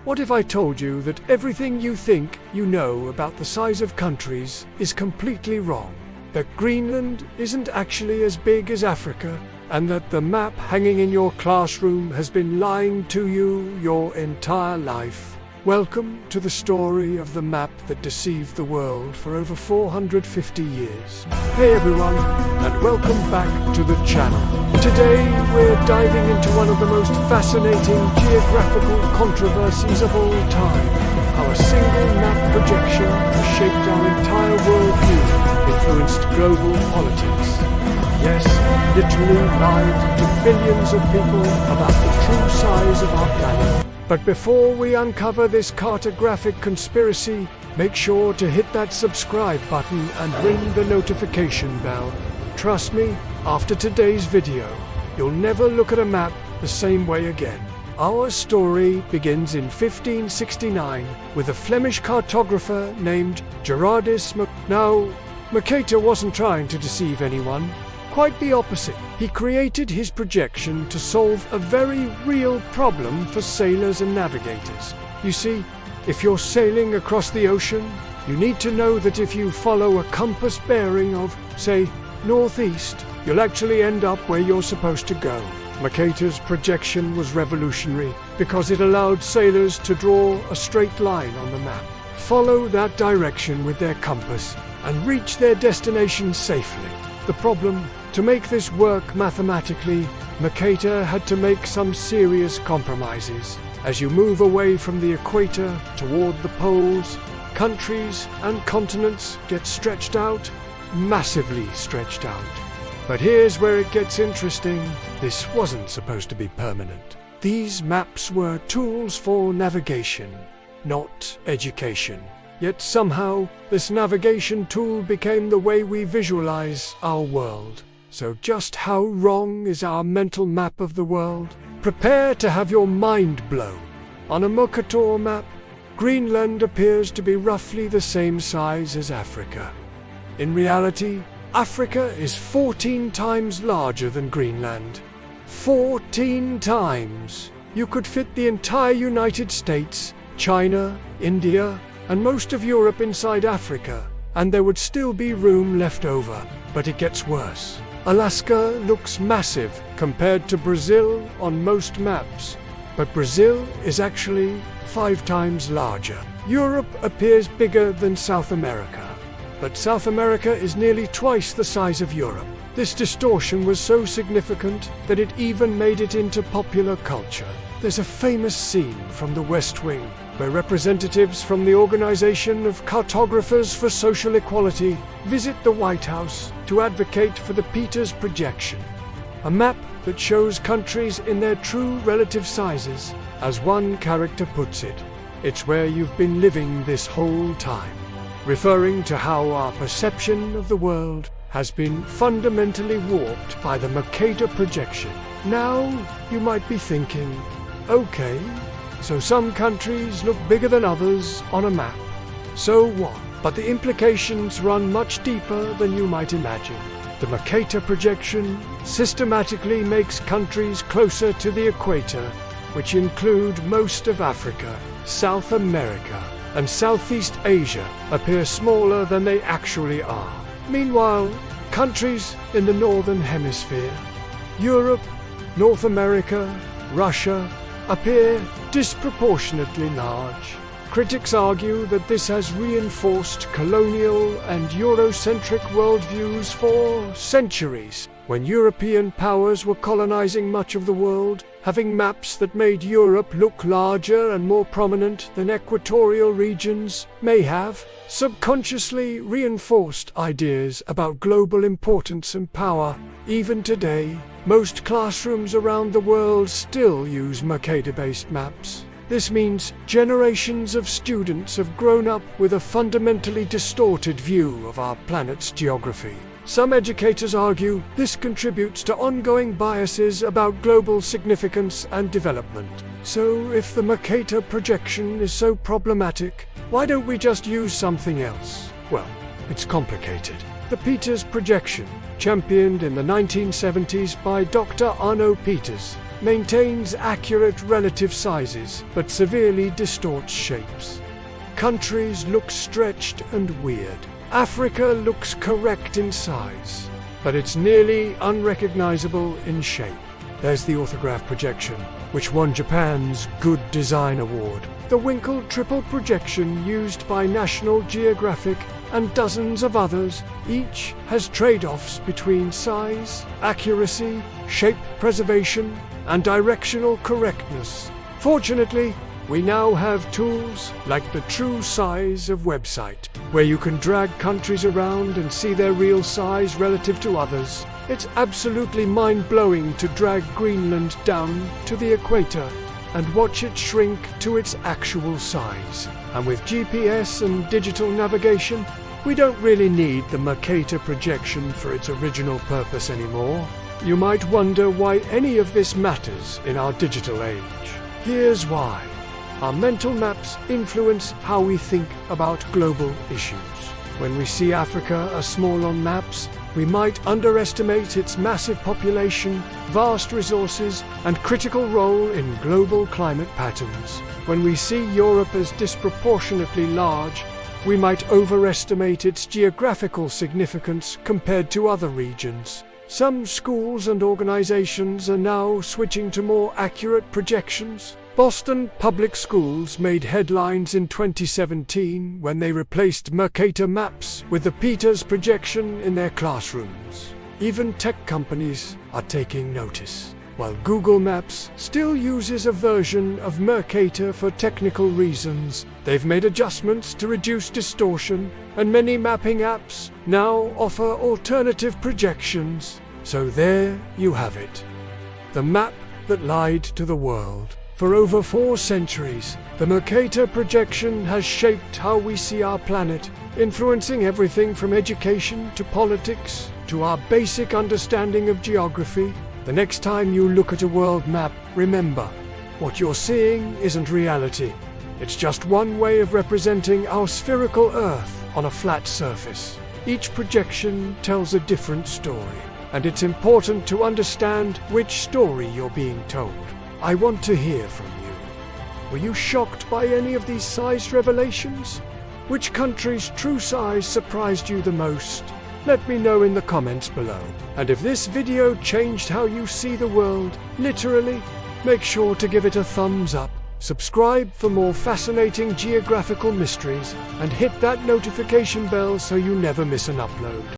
What if I told you that everything you think you know about the size of countries is completely wrong? That Greenland isn't actually as big as Africa, and that the map hanging in your classroom has been lying to you your entire life? Welcome to the story of the map that deceived the world for over 450 years. Hey everyone, and welcome back to the channel. Today we're diving into one of the most fascinating geographical controversies of all time. How a single map projection has shaped our entire worldview, influenced global politics. Yes, literally lied to billions of people about the true size of our planet. But before we uncover this cartographic conspiracy, make sure to hit that subscribe button and ring the notification bell. Trust me, after today's video, you'll never look at a map the same way again. Our story begins in 1569 with a Flemish cartographer named Gerardus Now, Mercator wasn't trying to deceive anyone. Quite the opposite. He created his projection to solve a very real problem for sailors and navigators. You see, if you're sailing across the ocean, you need to know that if you follow a compass bearing of, say, northeast, you'll actually end up where you're supposed to go. Mercator's projection was revolutionary because it allowed sailors to draw a straight line on the map, follow that direction with their compass, and reach their destination safely. The problem: to make this work mathematically, Mercator had to make some serious compromises. As you move away from the equator toward the poles, countries and continents get stretched out, massively stretched out. But here's where it gets interesting. This wasn't supposed to be permanent. These maps were tools for navigation, not education. Yet somehow, this navigation tool became the way we visualize our world. So just how wrong is our mental map of the world? Prepare to have your mind blown. On a Mercator map, Greenland appears to be roughly the same size as Africa. In reality, Africa is 14 times larger than Greenland. 14 times! You could fit the entire United States, China, India, and most of Europe inside Africa, and there would still be room left over. But it gets worse. Alaska looks massive compared to Brazil on most maps, but Brazil is actually 5 times larger. Europe appears bigger than South America, but South America is nearly twice the size of Europe. This distortion was so significant that it even made it into popular culture. There's a famous scene from The West Wing where representatives from the Organization of Cartographers for Social Equality visit the White House to advocate for the Peters Projection, a map that shows countries in their true relative sizes. As one character puts it, it's where you've been living this whole time, referring to how our perception of the world has been fundamentally warped by the Mercator Projection. Now, you might be thinking, okay, so some countries look bigger than others on a map. So what? But the implications run much deeper than you might imagine. The Mercator Projection systematically makes countries closer to the equator, which include most of Africa, South America, and Southeast Asia, appear smaller than they actually are. Meanwhile, countries in the Northern Hemisphere, Europe, North America, Russia, appear disproportionately large. Critics argue that this has reinforced colonial and Eurocentric worldviews for centuries. When European powers were colonizing much of the world, having maps that made Europe look larger and more prominent than equatorial regions may have subconsciously reinforced ideas about global importance and power. Even today, most classrooms around the world still use Mercator-based maps. This means generations of students have grown up with a fundamentally distorted view of our planet's geography. Some educators argue this contributes to ongoing biases about global significance and development. So if the Mercator projection is so problematic, why don't we just use something else? Well, it's complicated. The Peters projection, championed in the 1970s by Dr. Arno Peters, maintains accurate relative sizes, but severely distorts shapes. Countries look stretched and weird. Africa looks correct in size, but it's nearly unrecognizable in shape. There's the orthograph projection, which won Japan's Good Design Award. The wrinkled triple projection used by National Geographic and dozens of others. Each has trade-offs between size, accuracy, shape preservation, and directional correctness. Fortunately, we now have tools like the True Size of website, where you can drag countries around and see their real size relative to others. It's absolutely mind-blowing to drag Greenland down to the equator and watch it shrink to its actual size. And with GPS and digital navigation, we don't really need the Mercator projection for its original purpose anymore. You might wonder why any of this matters in our digital age. Here's why. Our mental maps influence how we think about global issues. When we see Africa as small on maps, we might underestimate its massive population, vast resources, and critical role in global climate patterns. When we see Europe as disproportionately large, we might overestimate its geographical significance compared to other regions. Some schools and organizations are now switching to more accurate projections. Boston Public Schools made headlines in 2017 when they replaced Mercator maps with the Peters projection in their classrooms. Even tech companies are taking notice. While Google Maps still uses a version of Mercator for technical reasons, they've made adjustments to reduce distortion, and many mapping apps now offer alternative projections. So there you have it. The map that lied to the world. For over 4 centuries, the Mercator projection has shaped how we see our planet, influencing everything from education to politics to our basic understanding of geography. The next time you look at a world map, remember, what you're seeing isn't reality. It's just one way of representing our spherical Earth on a flat surface. Each projection tells a different story, and it's important to understand which story you're being told. I want to hear from you. Were you shocked by any of these size revelations? Which country's true size surprised you the most? Let me know in the comments below. And if this video changed how you see the world, literally, make sure to give it a thumbs up, subscribe for more fascinating geographical mysteries, and hit that notification bell so you never miss an upload.